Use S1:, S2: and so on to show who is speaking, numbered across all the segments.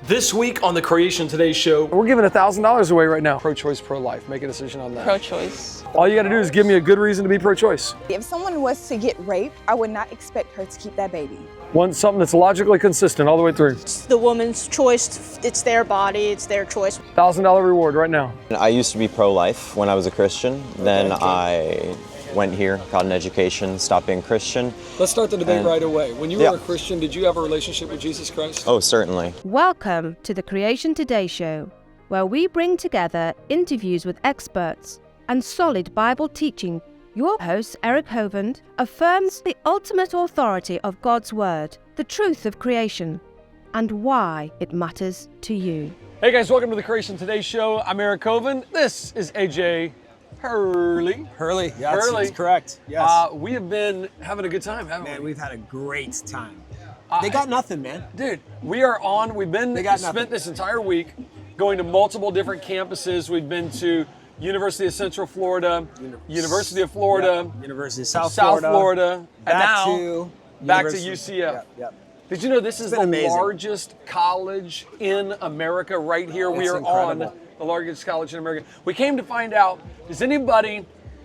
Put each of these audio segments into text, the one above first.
S1: This week on the Creation Today show, we're giving $1,000 away right now. Pro-choice, pro-life. Make a decision on that.
S2: Pro-choice.
S1: All you got to do is give me a good reason to be pro-choice.
S3: If someone was to get raped, I would not expect her to keep that baby.
S1: Want something that's logically consistent all the way through.
S4: It's the woman's choice. It's their body. It's their choice.
S1: $1,000 reward right now.
S5: I used to be pro-life when I was a Christian. Then I went here, got an education, stopped being Christian.
S1: Let's start the debate right away. When you were a Christian, did you have a relationship with Jesus Christ?
S5: Oh, certainly.
S6: Welcome to the Creation Today show, where we bring together interviews with experts and solid Bible teaching. Your host, Eric Hovind, affirms the ultimate authority of God's Word, the truth of creation, and why it matters to you.
S1: Hey guys, welcome to the Creation Today show. I'm Eric Hovind. This is AJ Hurley.
S7: Hurley, yeah,
S1: Hurley.
S7: that's correct. Yes.
S1: We have been having a good time, haven't we?
S7: Man, we've had a great time. They got nothing, man.
S1: Dude, we've spent this entire week going to multiple different campuses. We've been to University of Central Florida, University of Florida,
S7: University of South
S1: Florida, and
S7: back
S1: to UCF.
S7: Yep.
S1: Did you know this is the
S7: amazing.
S1: largest college in America right here? We are
S7: incredible.
S1: on the largest college in America. We came to find out,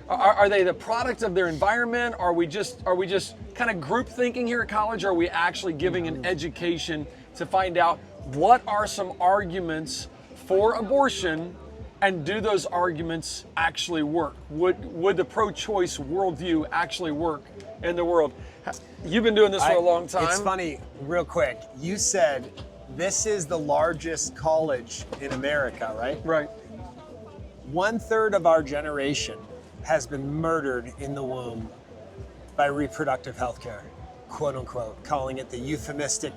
S1: are they the product of their environment? Are we just kind of group thinking here at college? Or are we actually giving an education to find out what are some arguments for abortion, and do those arguments actually work? Would the pro-choice worldview actually work in the world? You've been doing this for a long time.
S7: It's funny, real quick. You said this is the largest college in America, right?
S1: Right.
S7: 1/3 of our generation has been murdered in the womb by reproductive health care, quote unquote, calling it the euphemistic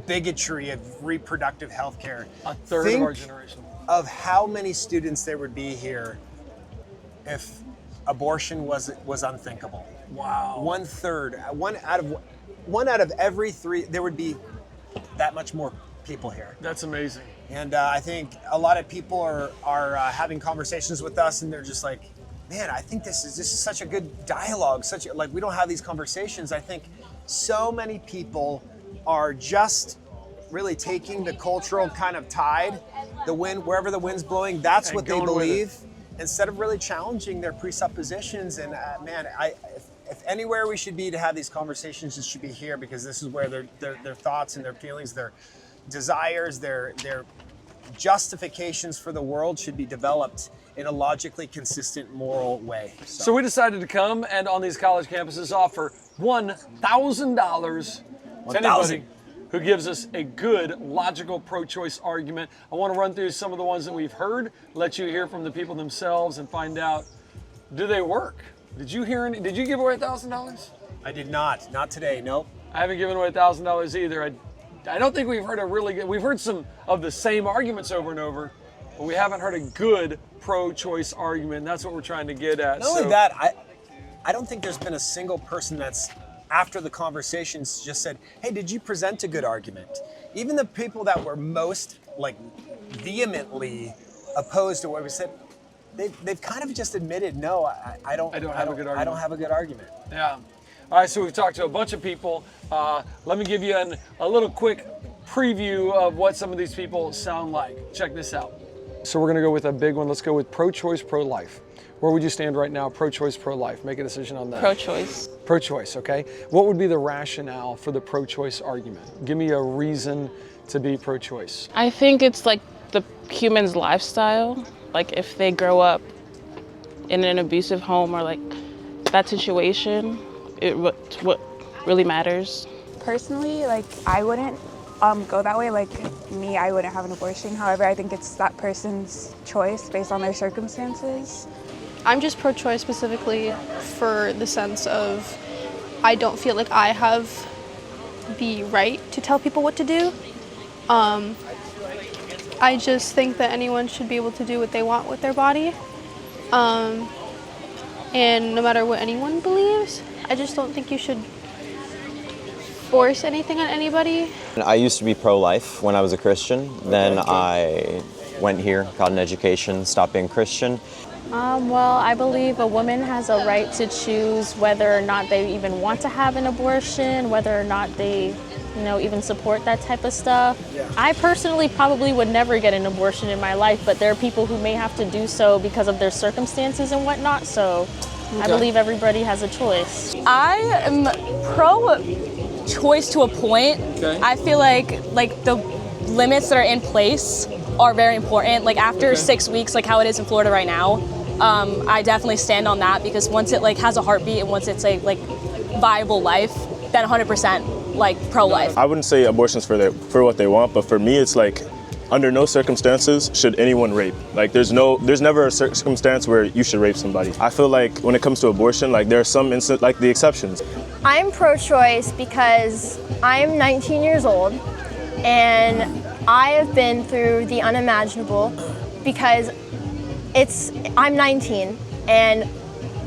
S7: bigotry of reproductive health care.
S1: 1/3 of our generation.
S7: Of how many students there would be here if abortion was unthinkable.
S1: Wow.
S7: 1/3, one out of every three, there would be that much more people here.
S1: That's amazing.
S7: And I think a lot of people are having conversations with us, and they're just like, man, I think this is such a good dialogue. We don't have these conversations. I think so many people are just really taking the cultural kind of tide, the wind, wherever the wind's blowing, that's
S1: And
S7: what they
S1: going with
S7: believe, instead of really challenging their presuppositions. And if anywhere we should be to have these conversations, it should be here, because this is where their thoughts and their feelings, their desires, their justifications for the world should be developed in a logically consistent, moral way.
S1: So we decided to come and on these college campuses offer $1,000 to anybody who gives us a good, logical pro-choice argument. I want to run through some of the ones that we've heard, let you hear from the people themselves, and find out, do they work? Did you give away $1,000?
S7: I did not today, nope.
S1: I haven't given away $1,000 either. I don't think we've heard we've heard some of the same arguments over and over, but we haven't heard a good pro-choice argument, and that's what we're trying to get at.
S7: Not only that, I don't think there's been a single person that's, after the conversations, just said, hey, did you present a good argument? Even the people that were most vehemently opposed to what we said, they've kind of just admitted, no, I don't have a good argument.
S1: Yeah. All right, so we've talked to a bunch of people. Let me give you a little quick preview of what some of these people sound like. Check this out. So we're gonna go with a big one. Let's go with pro-choice, pro-life. Where would you stand right now? Pro-choice, pro-life. Make a decision on that.
S2: Pro-choice.
S1: Pro-choice, okay. What would be the rationale for the pro-choice argument? Give me a reason to be pro-choice.
S2: I think it's like the human's lifestyle. Like if they grow up in an abusive home or like that situation, what really matters.
S3: Personally, I wouldn't go that way. I wouldn't have an abortion. However, I think it's that person's choice based on their circumstances.
S8: I'm just pro-choice specifically for the sense of I don't feel like I have the right to tell people what to do. I just think that anyone should be able to do what they want with their body. And no matter what anyone believes, I just don't think you should force anything on anybody.
S5: I used to be pro-life when I was a Christian. Then I went here, got an education, stopped being Christian.
S9: Well, I believe a woman has a right to choose whether or not they even want to have an abortion, whether or not they even support that type of stuff.
S7: Yeah.
S9: I personally probably would never get an abortion in my life, but there are people who may have to do so because of their circumstances and whatnot. So I believe everybody has a choice.
S10: I am pro-choice to a point.
S1: Okay.
S10: I feel like the limits that are in place are very important. Like after 6 weeks, like how it is in Florida right now, I definitely stand on that, because once it like has a heartbeat and once it's a like viable life, then 100% like pro-life.
S11: I wouldn't say abortion's for what they want, but for me it's like under no circumstances should anyone rape. Like there's never a circumstance where you should rape somebody. I feel like when it comes to abortion, like there are some like the exceptions.
S12: I'm pro-choice because I'm 19 years old and I have been through the unimaginable, because I'm 19 and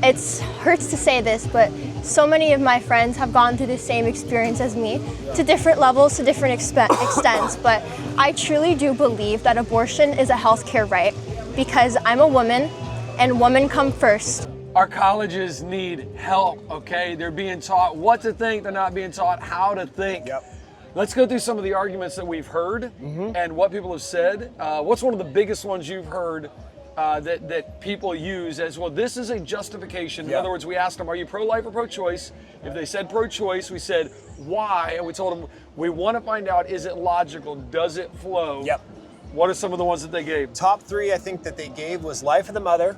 S12: it hurts to say this, but so many of my friends have gone through the same experience as me, to different levels, to different extents, but I truly do believe that abortion is a healthcare right, because I'm a woman and women come first.
S1: Our colleges need help, okay? They're being taught what to think, they're not being taught how to think.
S7: Yep.
S1: Let's go through some of the arguments that we've heard and what people have said. What's one of the biggest ones you've heard that people use as, well, this is a justification? In other words, we asked them, are you pro-life or pro-choice? If they said pro-choice, we said, why? And we told them, we want to find out, is it logical? Does it flow?
S7: Yep.
S1: What are some of the ones that they gave?
S7: Top 3 I think that they gave was life of the mother,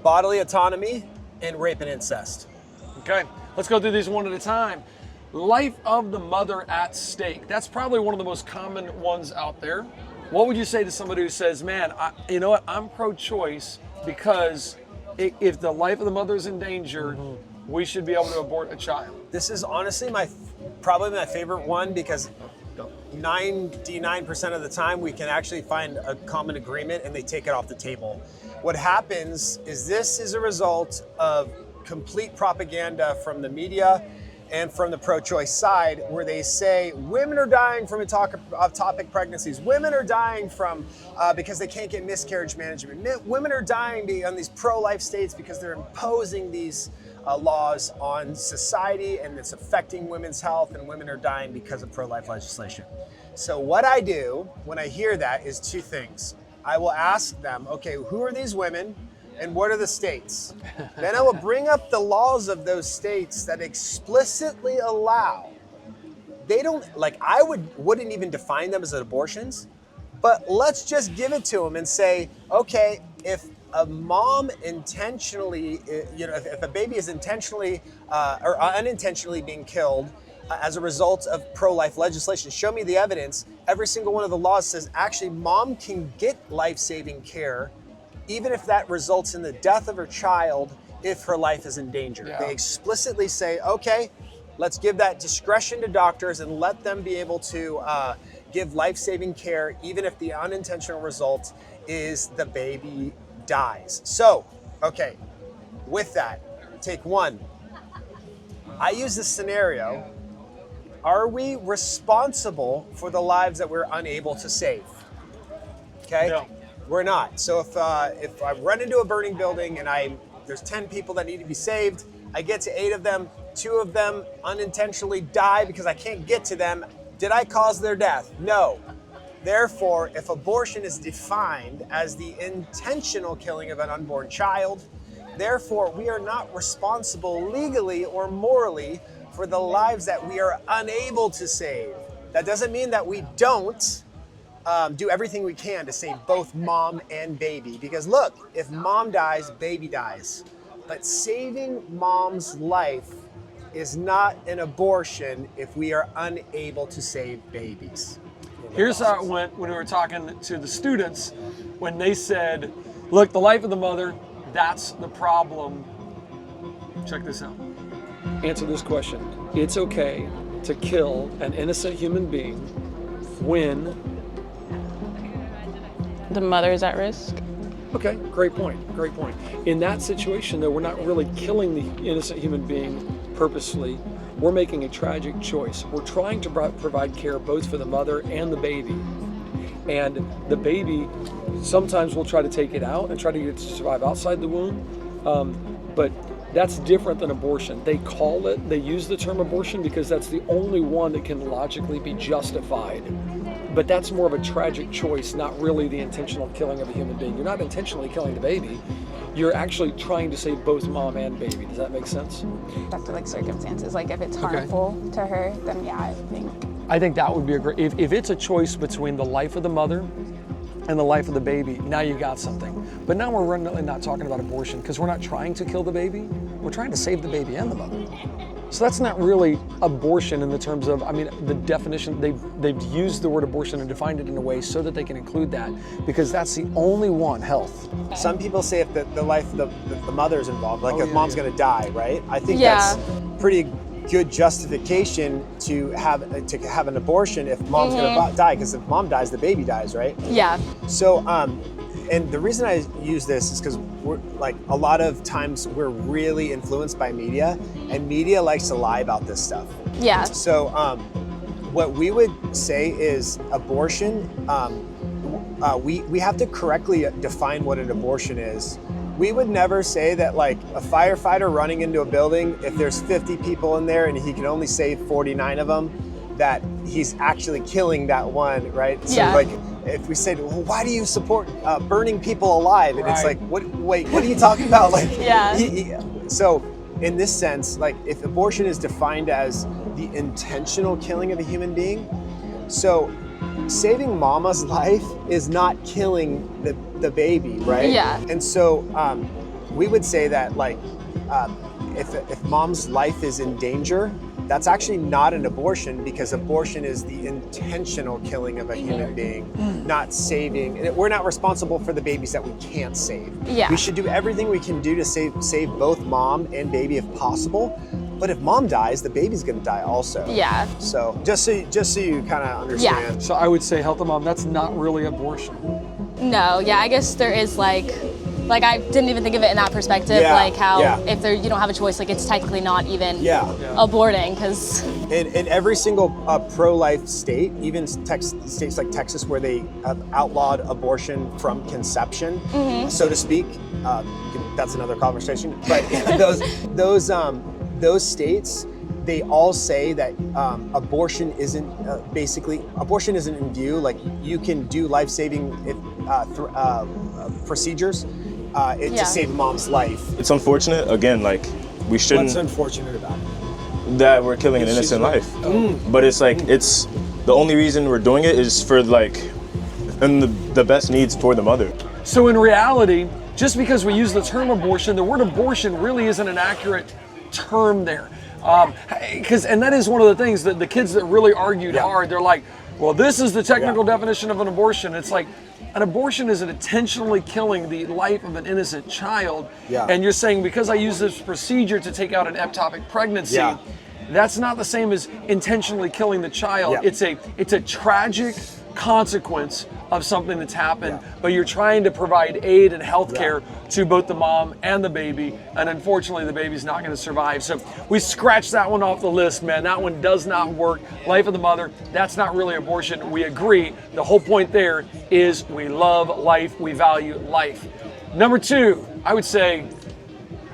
S7: bodily autonomy, and rape and incest.
S1: Okay, let's go through these one at a time. Life of the mother at stake. That's probably one of the most common ones out there. What would you say to somebody who says, man, you know what, I'm pro-choice because if the life of the mother is in danger, we should be able to abort a child?
S7: This is honestly probably my favorite one, because 99% of the time we can actually find a common agreement and they take it off the table. What happens is this is a result of complete propaganda from the media and from the pro-choice side, where they say women are dying from ectopic pregnancies. Women are dying from because they can't get miscarriage management. Women are dying on these pro-life states because they're imposing these laws on society, and it's affecting women's health, and women are dying because of pro-life legislation. So what I do when I hear that is 2 things. I will ask them, okay, who are these women? And what are the states? Then I will bring up the laws of those states that explicitly allow. They don't, like, I wouldn't even define them as abortions, but let's just give it to them and say, okay, if a mom intentionally, if a baby is intentionally or unintentionally being killed as a result of pro-life legislation, show me the evidence. Every single one of the laws says actually mom can get life-saving care even if that results in the death of her child if her life is in danger. Yeah. They explicitly say, okay, let's give that discretion to doctors and let them be able to give life-saving care even if the unintentional result is the baby dies. So, okay, with that, take 1. I use this scenario. Are we responsible for the lives that we're unable to save? Okay?
S1: No.
S7: We're not. So if I run into a burning building and there's 10 people that need to be saved, I get to 8 of them, 2 of them unintentionally die because I can't get to them. Did I cause their death? No. Therefore, if abortion is defined as the intentional killing of an unborn child, therefore we are not responsible legally or morally for the lives that we are unable to save. That doesn't mean that we don't do everything we can to save both mom and baby. Because look, if mom dies, baby dies. But saving mom's life is not an abortion if we are unable to save babies.
S1: Here's how it went when we were talking to the students, when they said, look, the life of the mother, that's the problem. Check this out. Answer this question. It's okay to kill an innocent human being when
S2: The mother is at risk.
S1: Okay, great point, great point. In that situation, though, we're not really killing the innocent human being purposely. We're making a tragic choice. We're trying to provide care both for the mother and the baby. And the baby, sometimes we'll try to take it out and try to get it to survive outside the womb. But That's different than abortion. They use the term abortion because that's the only one that can logically be justified. But that's more of a tragic choice, not really the intentional killing of a human being. You're not intentionally killing the baby. You're actually trying to save both mom and baby. Does that make sense?
S3: That's like circumstances. Like if it's harmful to her, then yeah,
S1: I think that would be a great, if it's a choice between the life of the mother and the life of the baby, now you got something. But now we're really not talking about abortion because we're not trying to kill the baby. We're trying to save the baby and the mother. So that's not really abortion in the terms of, I mean, the definition, they've used the word abortion and defined it in a way so that they can include that because that's the only one, health.
S7: Some people say if the life of the mother's involved, like if mom's gonna die, right? I think that's pretty good justification to have an abortion if mom's gonna die, because if mom dies, the baby dies, right?
S10: Yeah.
S7: So, and the reason I use this is because we're like a lot of times we're really influenced by media, and media likes to lie about this stuff.
S10: Yeah.
S7: So, what we would say is abortion. We have to correctly define what an abortion is. We would never say that like a firefighter running into a building, if there's 50 people in there and he can only save 49 of them, that he's actually killing that one, right? So like if we said, well, why do you support burning people alive? And it's like, wait, what are you talking about? Like, so in this sense, like if abortion is defined as the intentional killing of a human being, so saving mama's life is not killing the baby, right?
S10: Yeah.
S7: And so we would say that like if mom's life is in danger, that's actually not an abortion, because abortion is the intentional killing of a human being, not saving. And we're not responsible for the babies that we can't save.
S10: Yeah.
S7: We should do everything we can do to save both mom and baby if possible. But if mom dies, the baby's gonna die also.
S10: Yeah.
S7: So just so you kind of understand.
S1: Yeah. So I would say health of mom, that's not really abortion.
S10: No, yeah, I guess there is like I didn't even think of it in that perspective, like how if you don't have a choice, like it's technically not even aborting, because
S7: in every single pro-life state, even states like Texas where they have outlawed abortion from conception, so to speak, that's another conversation. But those states, they all say that abortion isn't in view. Like you can do life-saving procedures to save mom's life.
S11: It's unfortunate. Again, like we shouldn't.
S7: What's unfortunate about it?
S11: That we're killing an innocent life. But it's like it's the only reason we're doing it is for like and the best needs for the mother.
S1: So in reality, just because we use the term abortion, the word abortion really isn't an accurate term there. And that is one of the things that the kids that really argued hard, they're like, well, this is the technical definition of an abortion. It's like, an abortion is intentionally killing the life of an innocent child. And you're saying, because I use this procedure to take out an ectopic pregnancy, that's not the same as intentionally killing the child. It's a tragic consequence of something that's happened, but you're trying to provide aid and health care to both the mom and the baby, and unfortunately the baby's not going to survive. So we scratched that one off the list, man. That one does not work. Life of the mother, that's not really abortion. We agree. The whole point there is we love life, we value life. Number two, I'd say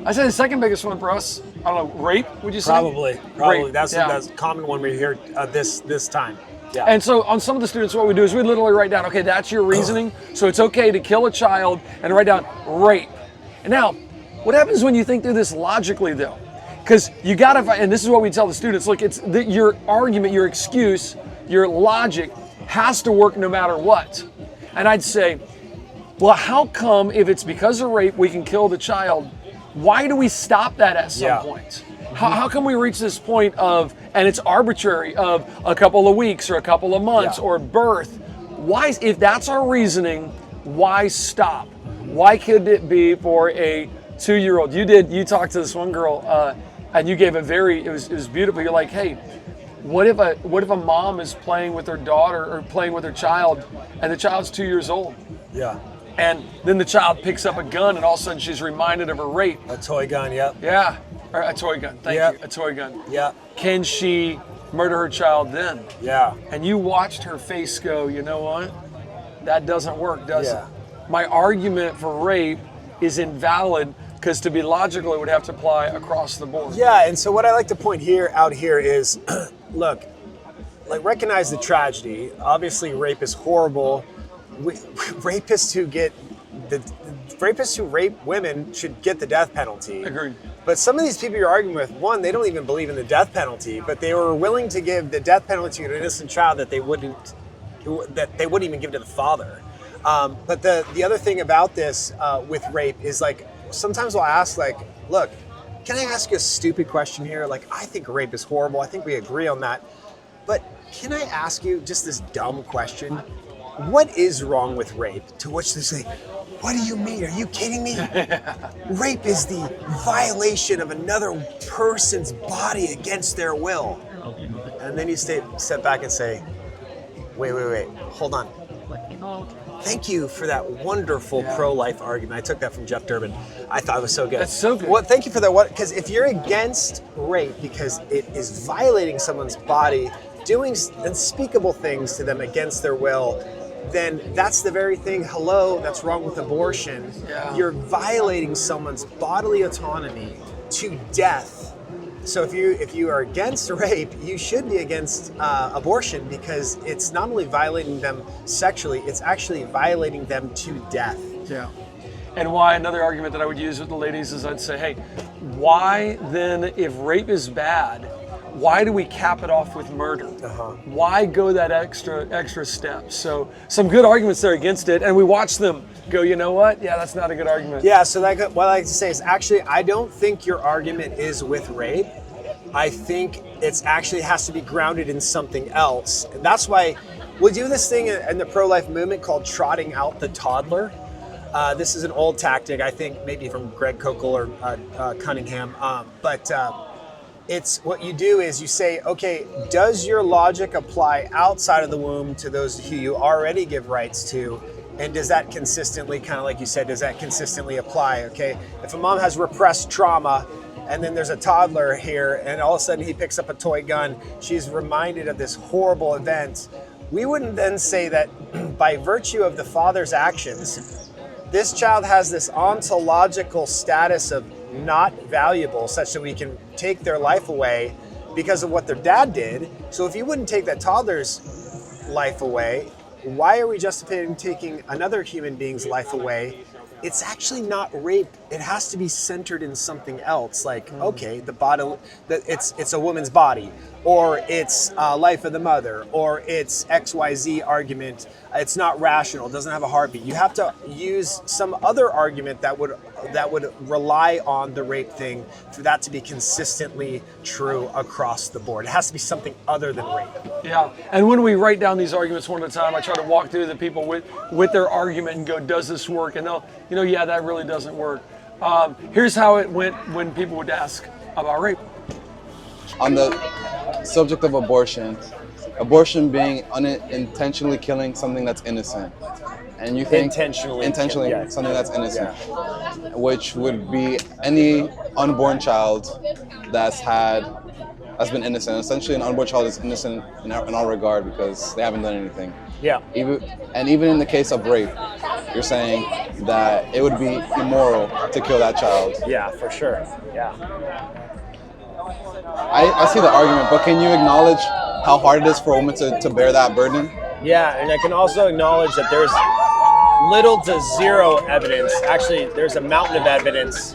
S1: the second biggest one for us, I don't know, rape, would you say?
S7: Probably.
S1: Rape.
S7: That's a common one we hear this time. Yeah.
S1: And so on some of the students, what we do is we literally write down, okay, that's your reasoning. So it's okay to kill a child, and write down rape. And now, what happens when you think through this logically though? Because you gotta, and this is what we tell the students, look, it's your argument, your excuse, your logic has to work no matter what. And I'd say, well, how come if it's because of rape, we can kill the child? Why do we stop that at some point? How can we reach this point of, and it's arbitrary, of a couple of weeks or a couple of months or birth? Why, if that's our reasoning, why stop? Why could it be for a 2-year-old? You talked to this one girl and you gave it was beautiful. You're like, hey, what if a mom is playing with her daughter or playing with her child and the child's 2 years old?
S7: Yeah.
S1: And then the child picks up a gun and all of a sudden she's reminded of her rape.
S7: A toy gun, yep.
S1: Yeah. Or a toy gun, thank you, a toy gun.
S7: Yeah.
S1: Can she murder her child then?
S7: Yeah.
S1: And you watched her face go, you know what? That doesn't work, does it? My argument for rape is invalid Because to be logical, it would have to apply across the board.
S7: Yeah, and so what I like to point out here is, look, like recognize the tragedy. Obviously, rape is horrible. Rapists who rape women should get the death penalty.
S1: Agreed.
S7: But some of these people you're arguing with, one, they don't even believe in the death penalty, but they were willing to give the death penalty to an innocent child that they wouldn't even give to the father. But the other thing about this with rape is like, sometimes I'll ask like, look, can I ask you a stupid question here? Like, I think rape is horrible. I think we agree on that. But can I ask you just this dumb question? What is wrong with rape? To which they say, what do you mean? Are you kidding me? Rape is the violation of another person's body against their will. And then you step back and say, wait, hold on. Thank you for that wonderful pro-life argument. I took that from Jeff Durbin. I thought it was so good.
S1: That's so good.
S7: Well, thank you for that. Because if you're against rape because it is violating someone's body, doing unspeakable things to them against their will, then that's the very thing, that's wrong with abortion. Yeah. You're violating someone's bodily autonomy to death. So if you are against rape, you should be against abortion because it's not only violating them sexually, it's actually violating them to death.
S1: Yeah. And why another argument that I would use with the ladies is I'd say, hey, why then, if rape is bad, why do we cap it off with murder? Why go that extra step? So some good arguments there against it, and we watch them go, you know what? Yeah, that's not a good argument.
S7: Yeah, so what I like to say is actually, I don't think your argument is with rape. I think it's actually has to be grounded in something else. And that's why we do this thing in the pro-life movement called trotting out the toddler. This is an old tactic, I think maybe from Greg Kokel or Cunningham, but it's what you do is you say, okay, does your logic apply outside of the womb to those who you already give rights to? And does that consistently, kind of like you said, does that consistently apply? Okay, if a mom has repressed trauma and then there's a toddler here and all of a sudden he picks up a toy gun, she's reminded of this horrible event. We wouldn't then say that by virtue of the father's actions, this child has this ontological status of not valuable such that we can take their life away because of what their dad did. So if you wouldn't take that toddler's life away, why are we justifying taking another human being's life away? It's actually not rape. It has to be centered in something else. Like, okay, the body, it's a woman's body, or it's life of the mother, or it's XYZ argument. It's not rational. It doesn't have a heartbeat. You have to use some other argument that would rely on the rape thing for that to be consistently true across the board. It has to be something other than rape.
S1: Yeah, and when we write down these arguments one at a time, I try to walk through the people with their argument and go, does this work? And they'll, yeah, that really doesn't work. Here's how it went when people would ask about rape.
S13: On the subject of abortion being unintentionally killing something that's innocent. And you think intentionally something that's innocent, which would be any unborn child that's been innocent. Essentially, an unborn child is innocent in all regard because they haven't done anything.
S7: Yeah.
S13: Even in the case of rape, you're saying that it would be immoral to kill that child.
S7: Yeah, for sure. Yeah.
S13: I see the argument, but can you acknowledge how hard it is for a woman to bear that burden?
S7: Yeah, and I can also acknowledge that there's little to zero evidence. Actually, there's a mountain of evidence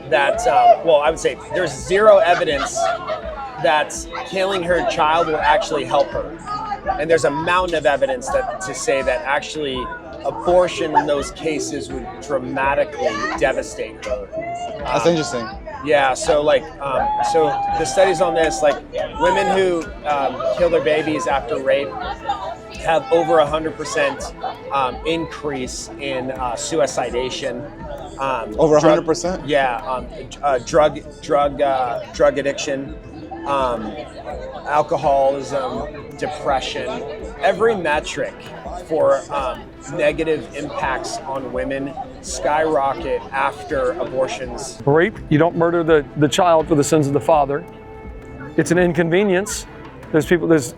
S7: that, I would say there's zero evidence that killing her child will actually help her. And there's a mountain of evidence to say that actually abortion in those cases would dramatically devastate her.
S13: That's interesting.
S7: Yeah, so so the studies on this, like women who kill their babies after rape have over 100% increase in suicidation.
S13: Over 100%?
S7: Yeah, drug addiction, alcoholism, depression. Every metric for negative impacts on women skyrocket after abortions.
S1: Rape, you don't murder the child for the sins of the father. It's an inconvenience. There's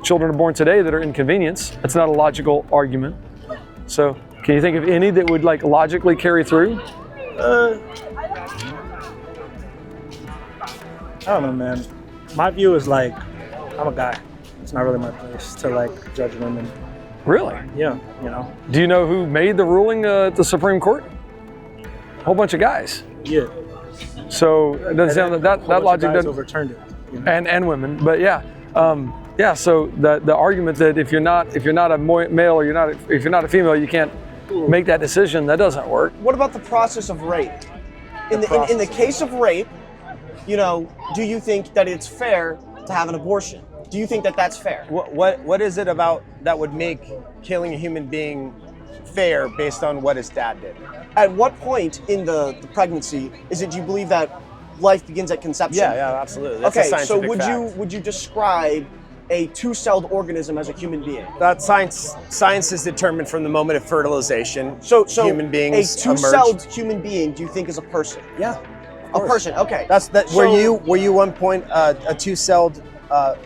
S1: children are born today that are inconvenience. That's not a logical argument. So can you think of any that would logically carry through?
S14: don't know, man. My view is like, I'm a guy. It's not really my place to like judge women.
S1: Really?
S14: Yeah, you know.
S1: Do you know who made the ruling at the Supreme Court? A whole bunch of guys.
S14: Yeah.
S1: So it doesn't sound that logic doesn't
S14: overturned it. You know?
S1: and women, but yeah. So the argument that if you're not a male or if you're not a female, you can't make that decision, that doesn't work.
S15: What about the process of rape? In the case of rape, you know, do you think that it's fair to have an abortion? Do you think that that's fair?
S7: What is it about that would make killing a human being fair based on what his dad did?
S15: At what point in the pregnancy is it you believe that life begins at conception?
S7: Yeah, absolutely. That's a
S15: okay, so
S7: scientific fact.
S15: would you describe a two-celled organism as a human being?
S7: That science is determined from the moment of fertilization.
S15: So
S7: human beings
S15: a two-celled human being, do you think is a person?
S7: Yeah.
S15: A person, okay.
S7: Were you one point a two-celled a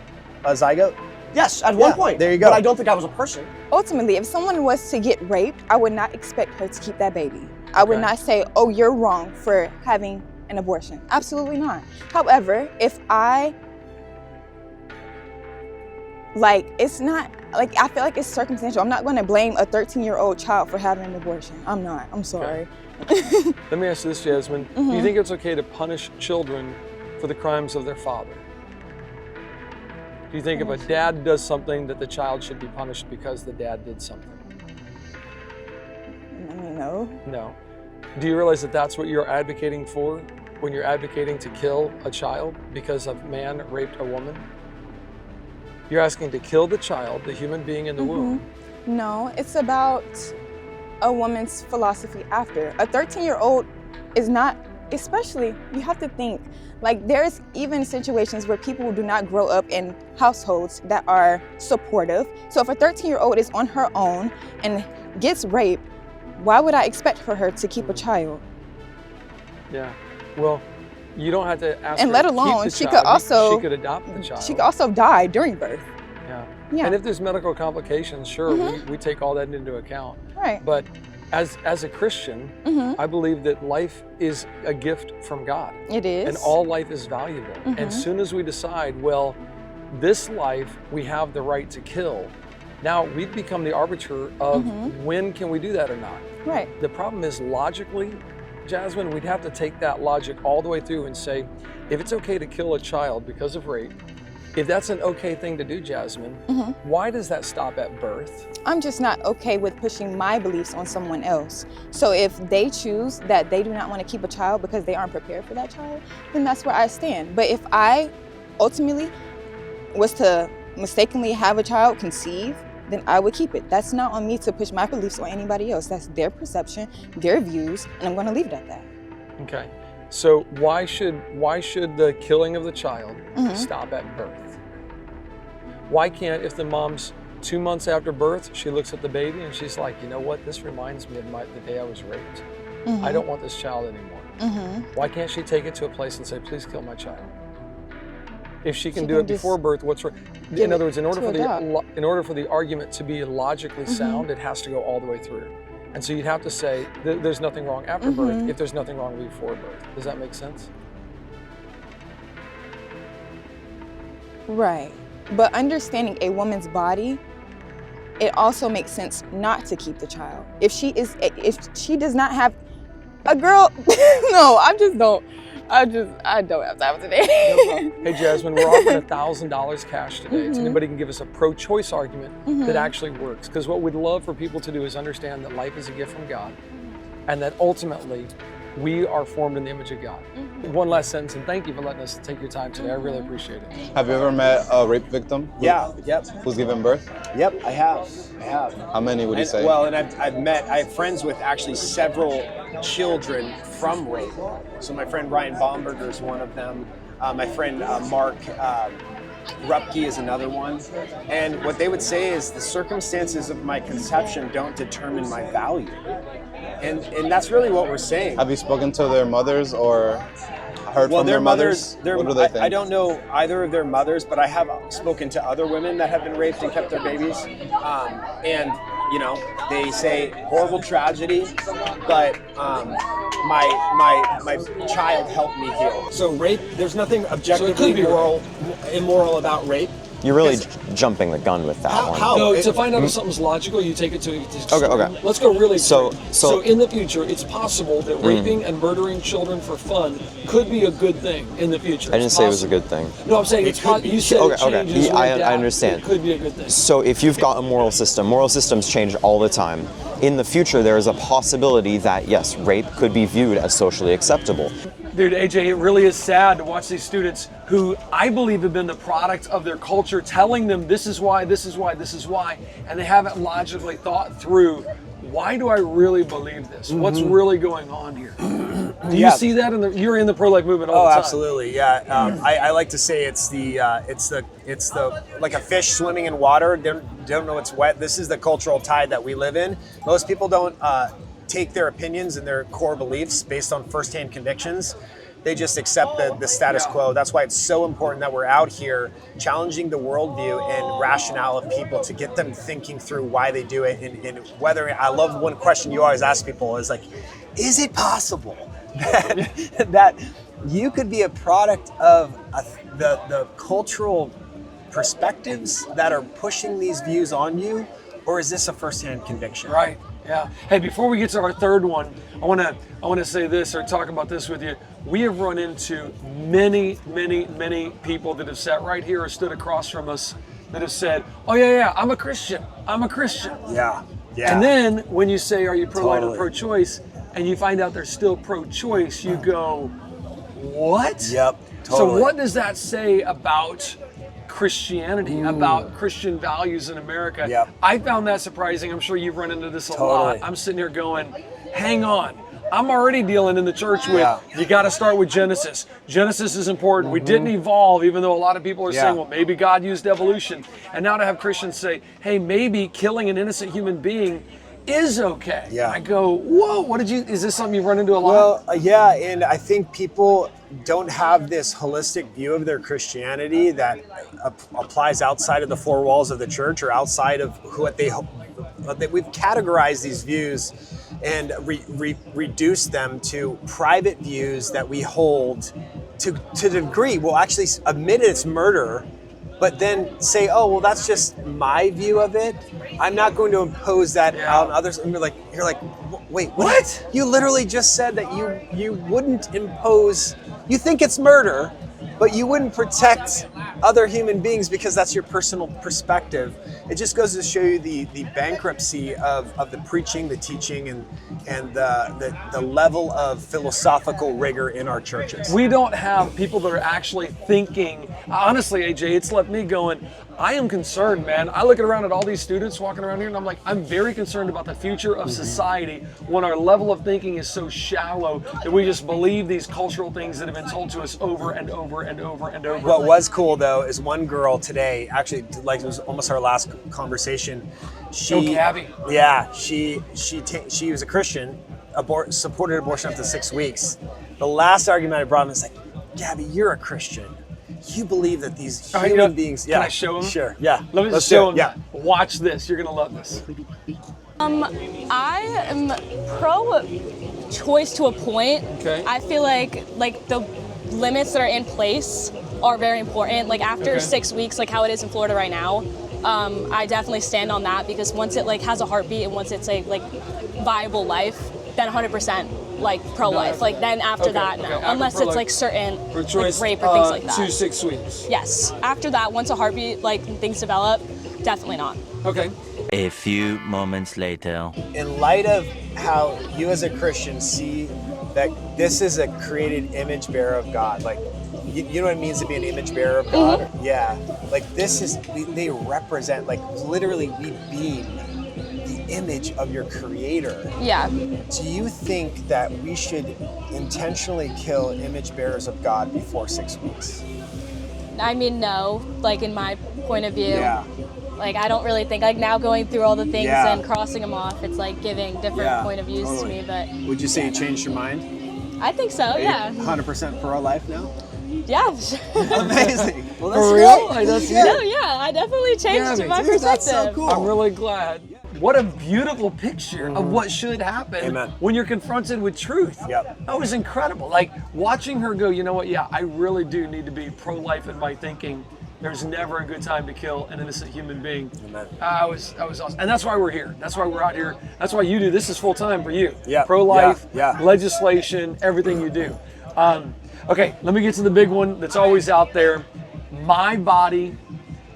S7: zygote?
S15: Yes, at one point.
S7: There you go.
S15: But I don't think I was a person.
S16: Ultimately, if someone was to get raped, I would not expect her to keep that baby. I would not say, oh, you're wrong for having an abortion. Absolutely not. However, if I, it's not, I feel like it's circumstantial. I'm not going to blame a 13-year-old child for having an abortion. I'm not. I'm sorry.
S1: Okay. Let me ask you this, Jasmine. Do you think it's okay to punish children for the crimes of their father? Do you think if a dad does something that the child should be punished because the dad did something?
S16: No.
S1: No. Do you realize that that's what you're advocating for when you're advocating to kill a child because a man raped a woman? You're asking to kill the child, the human being in the womb.
S16: No, it's about a woman's philosophy after. A 13-year-old is not, especially, you have to think, there's even situations where people do not grow up in households that are supportive. So if a 13-year-old is on her own and gets raped, why would I expect for her to keep a child?
S1: Yeah, well, you don't have to ask
S16: and
S1: her
S16: let
S1: to
S16: alone,
S1: keep the
S16: she
S1: child.
S16: could also,
S1: she could adopt the child.
S16: She could also die during birth.
S1: Yeah. And if there's medical complications, sure, we take all that into account.
S16: Right.
S1: But as a Christian, I believe that life is a gift from God.
S16: It is.
S1: And all life is valuable. And as soon as we decide, well, this life we have the right to kill, now we've become the arbiter of when can we do that or not.
S16: Right.
S1: The problem is logically, Jasmine, we'd have to take that logic all the way through and say, if it's okay to kill a child because of rape, if that's an okay thing to do, Jasmine, why does that stop at birth?
S16: I'm just not okay with pushing my beliefs on someone else. So if they choose that they do not want to keep a child because they aren't prepared for that child, then that's where I stand. But if I ultimately was to mistakenly have a child conceive, then I would keep it. That's not on me to push my beliefs on anybody else. That's their perception, their views, and I'm going to leave it at that.
S1: Okay. So why should the killing of the child stop at birth? Why can't, if the mom's 2 months after birth, she looks at the baby and she's like, you know what, this reminds me of the day I was raped. I don't want this child anymore. Why can't she take it to a place and say, please kill my child? If she can do it before birth, what's wrong? In other words, in order for the argument to be logically sound, it has to go all the way through. And so you'd have to say there's nothing wrong after birth if there's nothing wrong before birth. Does that make sense?
S16: Right. But understanding a woman's body, it also makes sense not to keep the child. If she does not have a girl, no, I don't have time today.
S1: Hey Jasmine, we're offering $1,000 cash today. If anybody can give us a pro-choice argument that actually works. Because what we'd love for people to do is understand that life is a gift from God and that ultimately we are formed in the image of God. One last sentence, and thank you for letting us take your time today. I really appreciate it.
S13: Have you ever met a rape victim?
S7: Yeah, yep.
S13: Who's given birth?
S7: Yep, I have.
S13: How many would you say?
S7: Well, and I have friends with actually several children from rape. So my friend Ryan Baumberger is one of them. My friend Mark Rupke is another one. And what they would say is the circumstances of my conception don't determine my value. And that's really what we're saying.
S13: Have you spoken to their mothers or heard from their mothers? What do they think?
S7: I don't know either of their mothers, but I have spoken to other women that have been raped and kept their babies. And, you know, they say horrible tragedy, but, my child help me heal. So rape, there's nothing objectively immoral about rape.
S5: You're really jumping the gun with that one.
S7: How?
S1: No, to find out if something's logical, you take it to extreme.
S5: Okay.
S1: Let's go really
S5: So
S1: in the future, it's possible that raping and murdering children for fun could be a good thing in the future.
S5: I didn't say it was a good thing.
S1: No, I'm saying you said it changes.
S5: I understand.
S1: It could be a good thing.
S5: So if you've got a moral systems change all the time. In the future, there is a possibility that, yes, rape could be viewed as socially acceptable.
S1: Dude, AJ, it really is sad to watch these students who I believe have been the product of their culture telling them this is why, this is why, this is why, and they haven't logically thought through, why do I really believe this? What's really going on here? Do you see that? You're in the pro-life movement all the time.
S7: Oh, absolutely, yeah. I like to say it's the like a fish swimming in water. Don't know it's wet. This is the cultural tide that we live in. Most people don't take their opinions and their core beliefs based on firsthand convictions. They just accept the status quo. That's why it's so important that we're out here challenging the worldview and rationale of people to get them thinking through why they do it. And whether, I love one question you always ask people is like, is it possible that you could be a product of the cultural perspectives that are pushing these views on you, or is this a firsthand conviction?
S1: Right. Yeah. Hey, before we get to our third one, I want to say this or talk about this with you. We have run into many people that have sat right here or stood across from us that have said, "Oh yeah, I'm a Christian. I'm a Christian."
S7: Yeah.
S1: And then when you say, "Are you pro-life or pro-choice?" and you find out they're still pro-choice, you go, "What?"
S7: Yep.
S1: So what does that say about Christianity, about Christian values in America?
S7: Yep.
S1: I found that surprising. I'm sure you've run into this a lot. I'm sitting here going, hang on. I'm already dealing in the church with, you got to start with Genesis. Genesis is important. We didn't evolve, even though a lot of people are saying, well, maybe God used evolution. And now to have Christians say, hey, maybe killing an innocent human being is okay.
S7: Yeah.
S1: I go, whoa, is this something you've run into a lot?
S7: Well, yeah, and I think people don't have this holistic view of their Christianity that applies outside of the four walls of the church or outside of what we've categorized these views and reduced them to private views that we hold to the degree we'll actually admit it's murder, but then say, oh, well, that's just my view of it. I'm not going to impose that on others. And you're like, wait, what? You literally just said that you wouldn't impose. You think it's murder, but you wouldn't protect other human beings because that's your personal perspective. It just goes to show you the bankruptcy of the preaching, the teaching, and the level of philosophical rigor in our churches.
S1: We don't have people that are actually thinking. Honestly, AJ, it's left me going, I am concerned, man. I look around at all these students walking around here and I'm like, I'm very concerned about the future of society when our level of thinking is so shallow that we just believe these cultural things that have been told to us over and over and over and over.
S7: What was cool though is one girl today, actually, like it was almost our last conversation.
S1: Gabby.
S7: Yeah, she was a Christian, supported abortion up to 6 weeks. The last argument I brought him is like, Gabby, you're a Christian. You believe that these human beings.
S1: Can I show him?
S7: Sure. Yeah.
S1: Let me just show him. Yeah. Watch this. You're gonna love this.
S10: I am pro-choice to a point.
S1: Okay.
S10: I feel like the limits that are in place are very important. Like after 6 weeks, like how it is in Florida right now, I definitely stand on that because once it has a heartbeat and once it's a viable life, then 100% pro-life.
S1: No.
S10: Then after that, no. Unless it's certain rape or things like that.
S1: 2 6 weeks.
S10: Yes. After that, once a heartbeat, things develop, definitely not.
S1: Okay.
S17: A few moments later.
S7: In light of how you as a Christian see that this is a created image bearer of God, you know what it means to be an image bearer of God?
S10: Mm-hmm.
S7: Yeah. They represent, literally we beam the image of your creator.
S10: Yeah.
S7: Do you think that we should intentionally kill image bearers of God before 6 weeks?
S10: I mean, no, in my point of view.
S7: Yeah.
S10: I don't really think, now going through all the things and crossing them off, it's giving different point of views to me, but.
S7: Would you say you changed your mind?
S10: I think so, yeah.
S7: 100% pro-life now?
S10: Yeah.
S7: Amazing. Well, that's
S1: For real?
S7: great.
S1: That's
S10: No, yeah, I definitely changed my perspective.
S7: That's so cool.
S1: I'm really glad. what a beautiful picture of what should happen when you're confronted with truth. That was incredible. Like watching her go, you know what? Yeah, I really do need to be pro-life in my thinking. There's never a good time to kill an innocent human being. I was awesome. And that's why we're here. That's why we're out here. That's why you do. This is full time for you. Pro-life, legislation, everything you do. Okay, let me get to the big one that's always out there. My body,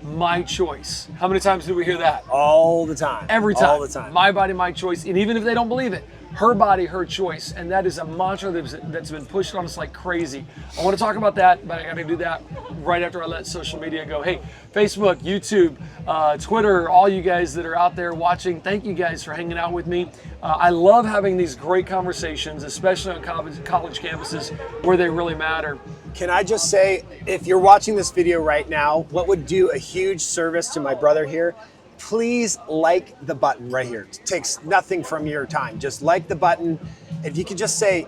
S1: my choice. How many times do we hear that?
S7: All the time.
S1: Every time.
S7: All the time.
S1: My body, my choice. And even if they don't believe it, her body, her choice. And that is a mantra that's been pushed on us like crazy. I want to talk about that, but I got to do that right after I let social media go. Hey, Facebook, YouTube, Twitter, all you guys that are out there watching, thank you guys for hanging out with me. I love having these great conversations, especially on college campuses where they really matter.
S7: Can I just say, if you're watching this video right now, what would do a huge service to my brother here, please like the button right here. It takes nothing from your time. Just like the button. If you could just say,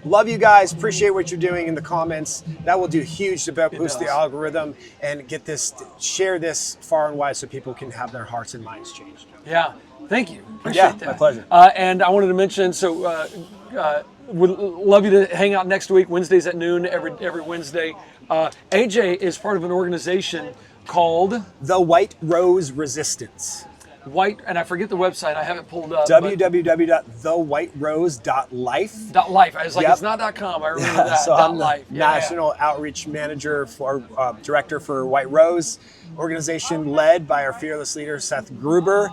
S7: love you guys, appreciate what you're doing in the comments, that will do huge to boost the algorithm and get this, share this far and wide so people can have their hearts and minds changed.
S1: Yeah, thank you. Appreciate that.
S7: My pleasure.
S1: And I wanted to mention, would love you to hang out next week, Wednesdays at noon, every Wednesday. AJ is part of an organization called
S7: The White Rose Resistance.
S1: And I forget the website. I have it pulled up.
S7: www.thewhiterose.life.
S1: .life. I was like, it's not .com. I remember that.
S7: So I'm the
S1: .life.
S7: national outreach manager for director for White Rose organization, led by our fearless leader Seth Gruber,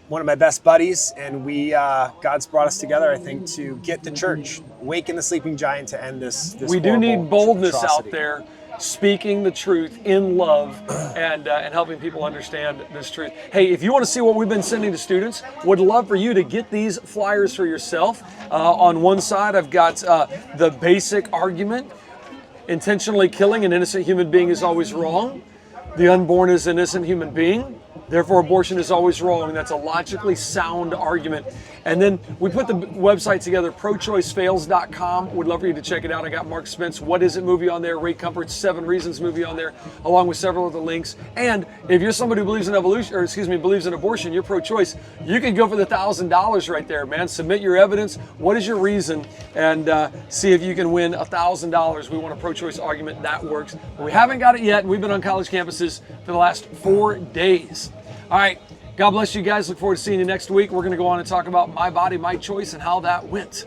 S7: one of my best buddies, and we God's brought us together, I think, to get the church, waken the sleeping giant to end this.
S1: We do need boldness out there, speaking the truth in love and helping people understand this truth. Hey, if you want to see what we've been sending to students, would love for you to get these flyers for yourself. On one side, I've got the basic argument: intentionally killing an innocent human being is always wrong. The unborn is an innocent human being. Therefore, abortion is always wrong. That's a logically sound argument. And then we put the website together, prochoicefails.com. Would love for you to check it out. I got Mark Spence, What Is It movie on there, Ray Comfort's 7 Reasons movie on there, along with several of the links. And if you're somebody who believes in believes in abortion, you're pro-choice, you can go for the $1,000 right there, man. Submit your evidence. What is your reason? And see if you can win $1,000. We want a pro-choice argument. That works. But we haven't got it yet. And we've been on college campuses for the last 4 days. All right. God bless you guys. Look forward to seeing you next week. We're going to go on and talk about my body, my choice, and how that went.